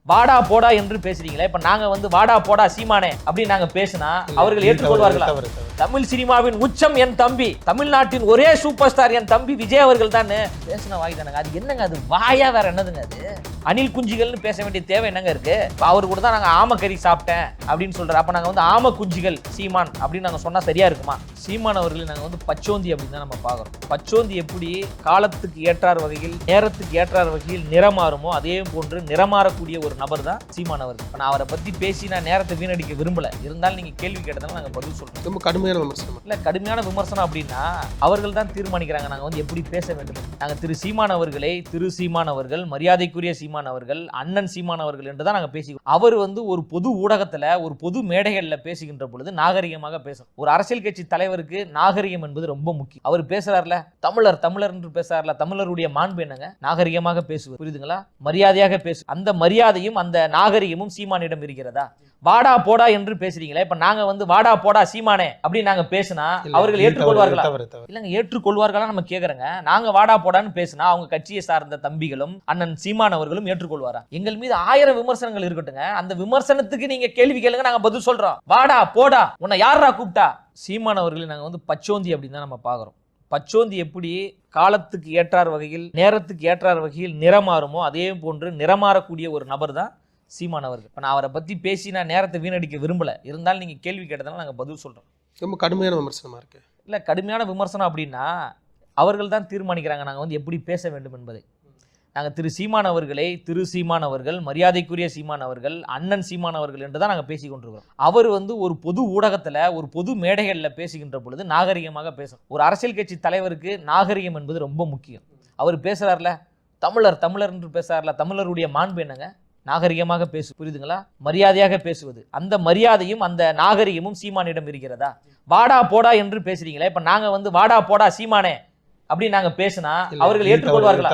வாடா போடா என்று பேசுறீங்களே, இப்ப நாங்க வந்து வாடா போடா சீமானே அப்படின்னு நாங்க பேசினா அவர்கள் ஏற்றுக்கொள்வார்களா? தமிழ் சினிமாவின் உச்சம் என் தம்பி, தமிழ்நாட்டின் ஒரே சூப்பர் ஸ்டார் என் தம்பி விஜய் அவர்கள் தானே பேசின வாய் தானங்க. அது என்னங்க, அது வாயா வேற என்னதுங்க? அது அணில் குஞ்சுகள்னு பேச வேண்டிய தேவை என்னங்க இருக்கு? அவர் கூட தான் நாங்க ஆமக்கறி சாப்பிட்டேன் அப்படின்னு சொல்றோம். அப்ப நாங்க வந்து ஆம குஞ்சுகள் சீமான் அப்படின்னு நாங்க சொன்னா சரியா இருக்குமா? சீமான் அவர்களை நாங்க வந்து பச்சோந்தி அப்படின்னு தான் நம்ம பாக்குறோம். பச்சோந்தி எப்படி காலத்துக்கு ஏற்றார் வகையில் நேரத்துக்கு ஏற்றார் வகையில் நிறமாறுமோ அதே போன்று நிறமாறக்கூடிய ஒரு நபர் தான் சீமான் அவர்கள். நான் அவரை பத்தி பேசி நான் நேரத்தை வீணடிக்க விரும்பல. இருந்தாலும் நீங்க கேள்வி கேட்டதால நாங்க பதில் சொல்றோம். ரொம்ப கடுமையான விமர்சனம் இல்ல, கடுமையான விமர்சனம் அப்படின்னா அவர்கள் தான் தீர்மானிக்கிறாங்க நாங்க வந்து எப்படி பேச வேண்டும். நாங்க திரு சீமான் அவர்களை திரு சீமான் அவர்கள், மரியாதைக்குரிய சீமான் அவர்கள், அண்ணன் சீமான் அவர்கள் என்று தான் நாங்க பேசிக்கிறோம். அவர் வந்து ஒரு பொது ஊடகத்துல ஒரு பொது மேடைகள்ல பேசுகின்ற பொழுது நாகரிகமாக பேசணும். ஒரு அரசியல் கட்சி தலைவருக்கு நாகரிகம் என்பது ரொம்ப முக்கியம். அவர் பேசுறாருல தமிழர் தமிழர் என்று பேசுறாருல, தமிழருடைய மாண்பு என்னங்க? நாகரிகமாக பேசுவது, புரியுதுங்களா? மரியாதையாக பேசு. அந்த மரியாதையும் அந்த நாகரிகமும் சீமானிடம் இருக்கிறதா? வாடா போடா என்று பேசுறீங்களே, இப்ப நாங்க வந்து வாடா போடா சீமானே அப்படின்னு நாங்க பேசினா அவர்கள் ஏற்றுக்கொள்வார்களா? இல்லங்க, ஏற்றுக்கொள்வார்களா நம்ம கேக்குறேங்க. நாங்க வாடா போடான்னு பேசினா அவங்க கட்சியை சார்ந்த தம்பிகளும் அண்ணன் சீமான் அவர்களும் ஏற்றுக்கொள்வாரா? எங்கள் மீது 1000 விமர்சனங்கள் இருக்கட்டுங்க, அந்த விமர்சனத்துக்கு நீங்க கேள்வி கேளுங்க, நாங்க பதில் சொல்றோம். வாடா போடா உன்னை யாரா கூப்பிட்டா? சீமான் அவர்களை நாங்க வந்து பச்சோந்தி அப்படின்னு தான் நம்ம பாக்குறோம். பச்சோந்தி எப்படி காலத்துக்கு ஏற்றார் வகையில் நேரத்துக்கு ஏற்றார் வகையில் நிறமாறுமோ அதே போன்று நிறமாறக்கூடிய ஒரு நபர் தான் சீமான் அவர்கள். இப்போ நான் அவரை பற்றி பேசி நான் நேரத்தை வீணடிக்க விரும்பல. இருந்தாலும் நீங்கள் கேள்வி கேட்டதால நாங்கள் பதில் சொல்கிறோம். ரொம்ப கடுமையான விமர்சனமாக இருக்கு. இல்லை, கடுமையான விமர்சனம் அப்படின்னா அவர்கள் தான் தீர்மானிக்கிறாங்க நாங்கள் வந்து எப்படி பேச வேண்டும் என்பதை. நாங்கள் திரு சீமான் அவர்களை திரு சீமான் அவர்கள், மரியாதைக்குரிய சீமான் அவர்கள், அண்ணன் சீமான் அவர்கள் என்று தான் நாங்கள் பேசி கொண்டிருக்கிறோம். அவர் வந்து ஒரு பொது ஊடகத்தில் ஒரு பொது மேடைகளில் பேசுகின்ற பொழுது நாகரிகமாக பேசணும். ஒரு அரசியல் கட்சி தலைவருக்கு நாகரிகம் என்பது ரொம்ப முக்கியம். அவர் பேசுறாருல தமிழர் தமிழர் என்று பேசுறாருல, தமிழருடைய மாண்பு என்னங்க? நாகரிகமாக பேசு, புரியுதுங்களா? மரியாதையாக பேசுவது, அந்த மரியாதையும் அந்த நாகரிகமும் சீமானிடம் இருக்கிறதா? வாடா போடா என்று பேசுறீங்களே, இப்ப நாங்க வந்து வாடா போடா சீமானே அப்படின்னு நாங்க பேசினா அவர்கள் ஏற்றுக்கொள்வார்களா?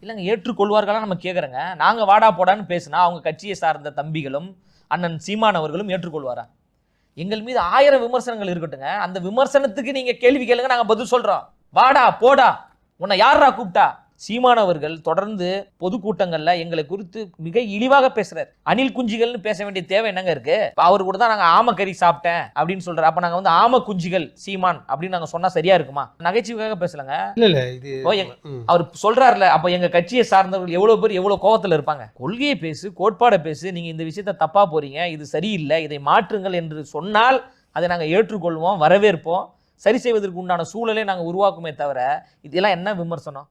இல்லங்க, ஏற்றுக்கொள்வார்களா நம்ம கேக்குறேங்க. நாங்க வாடா போடான்னு பேசினா அவங்க கட்சியை சார்ந்த தம்பிகளும் அண்ணன் சீமான் அவர்களும் ஏற்றுக்கொள்வாரா? எங்கள் மீது 1000 விமர்சனங்கள் இருக்கட்டுங்க, அந்த விமர்சனத்துக்கு நீங்க கேள்வி கேளுங்க, நாங்க பதில் சொல்றோம். வாடா போடா உன்னை யாரா கூப்பிட்டா? சீமான் அவர்கள் தொடர்ந்து பொதுக்கூட்டங்கள்ல எங்களை குறித்து மிக இழிவாக பேசுறாரு. அணில் குஞ்சுகள்னு பேச வேண்டிய தேவை என்னங்க இருக்கு? அவர் கூட தான் நாங்க ஆமக்கறி சாப்பிட்டேன் அப்படின்னு சொல்றாரு. அப்ப நாங்க வந்து ஆம குஞ்சுகள் சீமான் அப்படின்னு நாங்க சொன்னா சரியா இருக்குமா? நகைச்சுவையாக பேசலங்க. இல்ல இது அவர் சொல்றாருல, அப்ப எங்க கட்சியை சார்ந்தவர்கள் எவ்வளவு பேர் எவ்வளவு கோவத்துல இருப்பாங்க. கொள்கையை பேசு, கோட்பாடை பேசு, நீங்க இந்த விஷயத்த தப்பா போறீங்க, இது சரியில்லை, இதை மாற்றுங்கள் என்று சொன்னால் அதை நாங்க ஏற்றுக்கொள்வோம், வரவேற்போம், சரி செய்வதற்கு உண்டான சூழலை நாங்க உருவாக்குமே தவிர இதெல்லாம் என்ன விமர்சனம்?